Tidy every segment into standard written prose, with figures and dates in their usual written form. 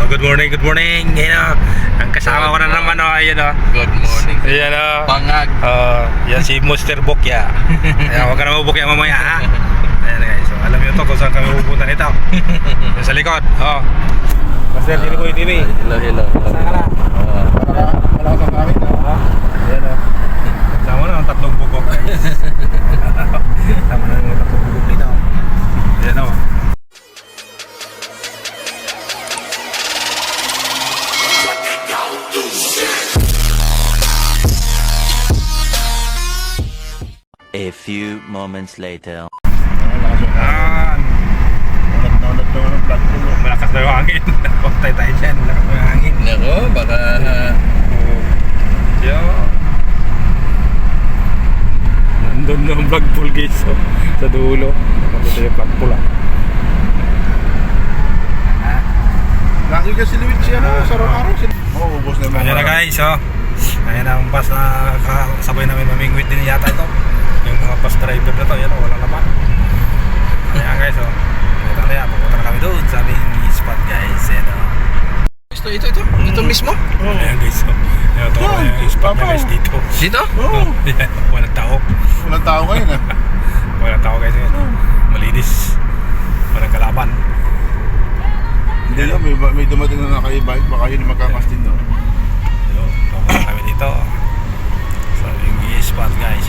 Good morning, good morning. Ayan, ang kasama ko na naman, ayan, Good morning. ayan, Pangag. yan si Mr. Bokya. Ayan, huwag ka na mabukya mamaya, ha. Ayan guys, so alam nyo to kung saan kami pupunta nito. Yung sa likod, Master Jiriboy TV. Hello. Saan ka na? Wala ka kami, no? Ayan, sama na ang tatlong bugok, guys. Sama na yung tatlong bugok dito. Ayan, A few moments later. Ayan. Nagtawag ng vlog ko. Malakas na yung hangin. Pantay tayo dyan. Malakas na yung hangin. Nako, baka Yo. Nandun na ang vlog pool guys, sa dulo. Nandun yung vlog pool, Lagi ka si Luigi, sa araw-araw. Ubos na yung Ayan na guys, Ayan ang bus na kasabay namin mamingwit din yata ito. Yung mga bus driver na to, yan walang laman. Ayan guys, ito na yan, pupunta na kami doon sa aming spot guys. Ito mismo? Ayan guys, ito yung spot niya guys dito. Dito? Oo. Ayan, walang tao. Walang tao ngayon, ah. Walang tao guys ngayon. Malinis. Walang kalaban. Hindi lang, may dumating na naka-e-bike. Baka yun yung magkakastin, no? So, pupunta kami dito. So, yung spot guys,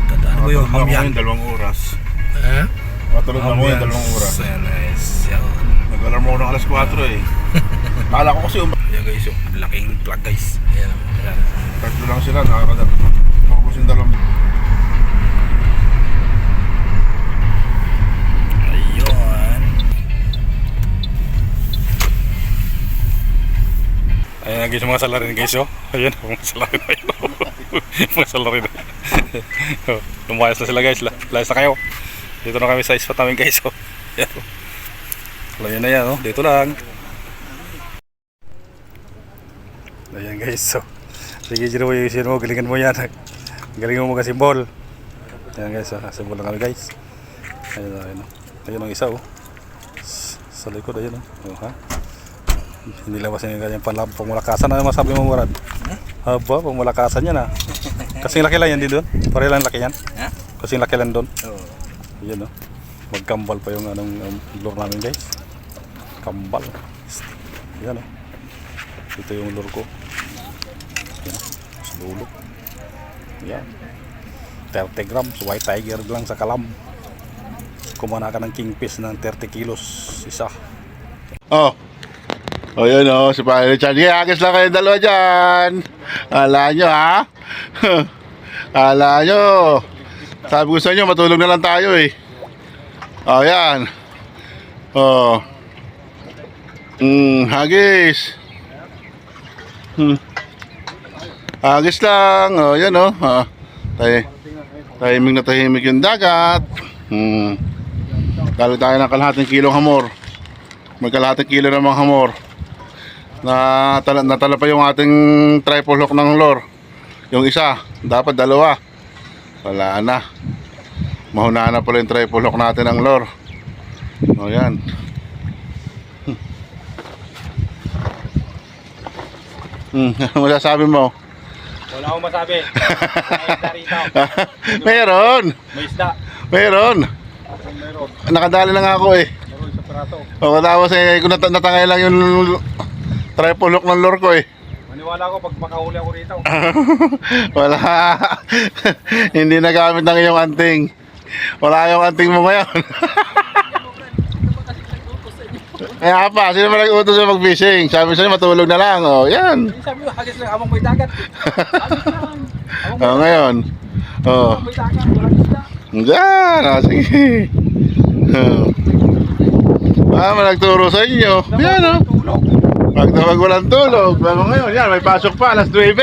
Tandaan mo yung hamyan. 2 oras. Ha? Matulog na mo yung 2 oras. Ayan guys, yan. Nag-alarm ako ng alas 4 eh. Kala ko kasi Ayan guys, yung laking plug guys. Ayan. tatlo lang sila, nakakadap. Makapos yung 2. Ayun. Ayan guys, mga salarin guys, Ayan, mga salarin na yun. Mga salarin na. Lumayas na sila guys, layas na kayo. Dito na kami sa spot namin guys, Ayan. Layo na yan, dito lang. Ayan guys, sige Jiro, yung mo, galingan mo yan. Galingan mo mag-simbol. Ayan guys, simbol lang kami guys. Ayun ang isa, sa likod, ayun, ha? Hindi labas yung kanyang pangmalakasan. Ano masabi mo, Murad? Haba, pangmalakasan yan, ha? Kasing laki lang yan din doon. Pare lang laki yan. Kasing laki lang doon. Ayan, magkambal pa yung lure namin guys. Kambal. Ayan, ito yung lure ko. Ayan, sa dulo. Ayan, 30 grams white tiger lang sa kalam. Kumana ka ng kingfish ng 30 kilos isa. Yun, si Pare Richard. Agis lang kayong dalawa dyan. Kala nyo, ha? Kala nyo. Sabi ko sa inyo, matulog na lang tayo, eh. Yan. Hagis. Hagis lang. Yan, tahimik na tahimik yung dagat. Dalo tayo ng kalahating kilong hamor. May kalahating kilo namang hamor. Natala pa yung ating triple hook ng lure. Yung isa, dapat 2. Wala na. Mahuna na pala yung triple hook natin ng lure. Yan. Ano masasabi mo? Wala akong masabi. Meron. May isda. Meron. Meron. Nakadali lang ako, eh. Meron sa prato. Tapos kung natangay lang yung triple hook ng lure ko, eh. Maniwala ko pag makahuli ako rito. Wala. Hindi nagamit ng iyong anting. Wala yung anting mo ngayon. Kaya pa, sino ba nag-utos sa mag-fishing? Sabi sa'yo matulog na lang. Yan. Sabi ko, hagis lang, amang may dagat. Ngayon. May dagat, walang isda. Diyan. Sige. Nagturo sa inyo. Yan, Pag walang tulog. Bago ngayon, yan, may pasok pa, alas 9.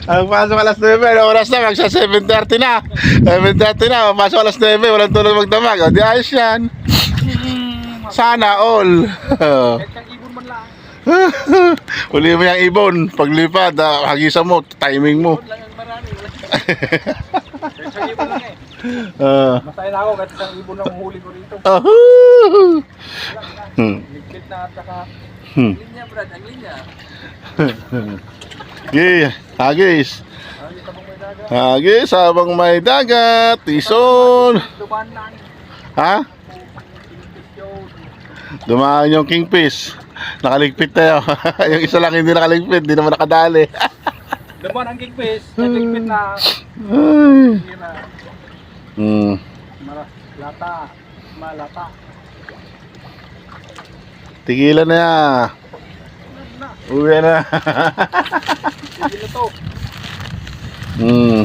Ang pasok alas 9, oras na, magsa 7:30 na. 7:30 na, pasok alas 9, walang tulog magdamag. Di ayos yan. Sana all. Uli mo yung ibon. Paglipad, hagisan mo, timing mo. Masaya na ako kahit isang ibon ang huli ko rito. Ligpit na at saka Hmm. linya, Brad. Ang linya. Okay, hagis. Hagis habang may dagat. Tison. Dumaan lang. Ha? Dumaan yung kingfish. Nakaligpit tayo. Yung isa lang hindi nakaligpit, hindi naman nakadali. Dumaan ang kingfish. Ligpit na. Ay. Hira. Hmm. Lata. Malata. Tigilan na yan. Uwi na. Sige na to. Hmm.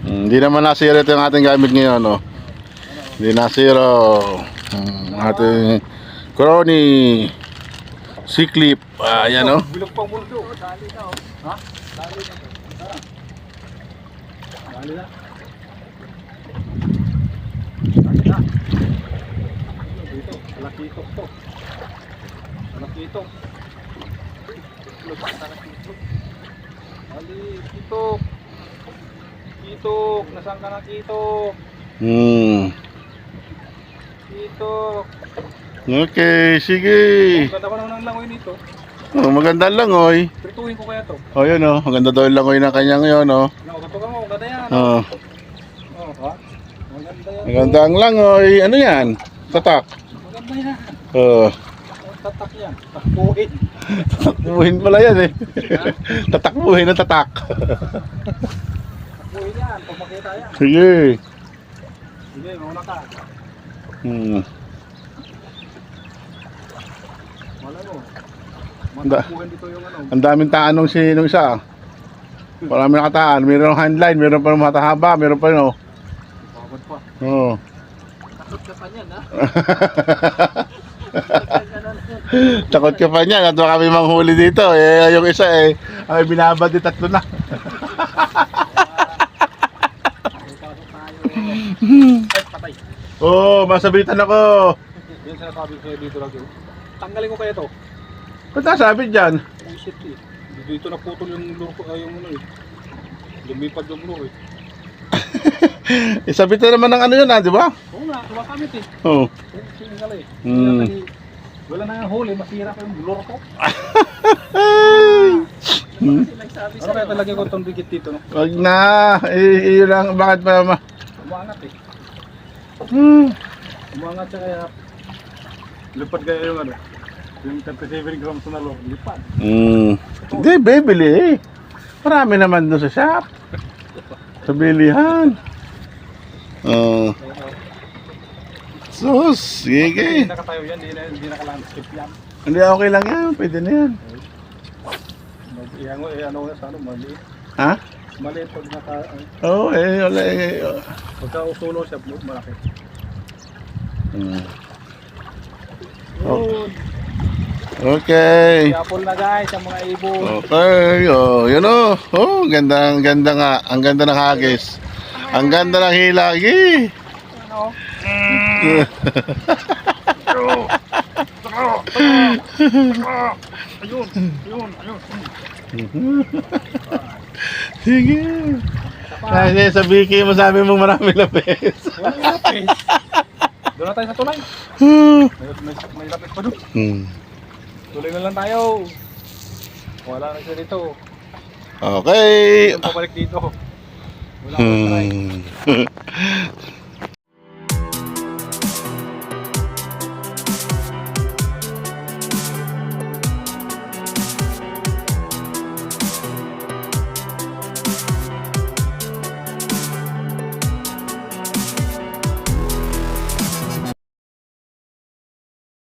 Hindi naman nasira ito yung ating gamit ngayon, no? Hindi nasira. Ating Crony C-clip. Ayan, no? Bilog pang bulto. Dali na, oh. Ha? Dali na. Tara. Dali na. Dali na. Dito. Alakitok to. Alakitok. Lupa. Alakitok. Dali. Kitok. Kitok. Nasaan ka na, Kitok? Kitok. Okay, sige. Ganda ko naman ng langoy nito. Oh, maganda lang, oy. Trituhin ko kaya to. Oh, yun, oh. Maganda daw yung langoy ng kanya ngayon, oh. Nakatutukan mo. Ganda yan. Oh. Oh, ha? Maganda yan. Maganda ang langoy. Ano yan? Tatak. Maganda yan. Oh. Ang tatak yan. Takbuhin. Tatakbuhin pala yan, eh. Tatakbuhin na tatak. Takbuhin yan. Pag makita yan. Sige. Sige, mauna ka. Hmm. Wala mo. Anda. Matakbuhin dito yung ano. Ang daming taanong si nung isa. Marami nakataan. Mayroong handline, mayroon pa ng matahaba, mayroon pa no. Pagod pa. Oo. Takot ka pa niyan, ha? Takot ka pa niyan. At baka kami manghuli dito. Eh, yung isa eh. Ay, binabad di tatlo na. Ay, patay. Oo, masabitan ako. Yan sinasabi ko sa'yo dito lagi. Tanggalin ko kaya to. Ba't nasabit dyan? Oh shit eh. Dito naputol yung lure ko. Yung ano eh. Lumipad yung lure eh. Isabit na naman ng ano yun, di ba? Oo nga, kumakamit eh. Oo. Singal eh. Hmm. Wala na yung huli, masira ko yung lure ko. Ano kaya talaga ko itong dikit dito, no? Wag na. Iyon lang. Bakit pa naman? Umangat eh. Hmm. Umangat siya kaya lipad kaya yung ano. Yung 37 grams na lure, lipad. Hindi, bibili eh. Marami naman doon sa shop. Sa bilihan. Oh. Sus, sige. Hindi nakatayo yan, hindi naka-landscape yan. Hindi, okay lang yan. Pwede na yan. Iyango, ano nga sa ano, maliit. Ha? Maliit pag naka, Oo, wala eh. pagka usulo siya, malaki. Oh. Okay. Apple na guys, ang mga ibon. Okay, oh, yun oh. Oh, ang ganda nga. Ang ganda ng hagis. Ang ganda ng hilagi. Ano? Ayun, ayun, ayun. Sige. Kasi sa Vicky mo sabi mo marami lapis. Walang lapis. Doon na tayo sa tulay. May lapis pa doon. Tuloy na lang tayo. Wala na siya dito. Okay. Yung pabalik dito. Wala na siya.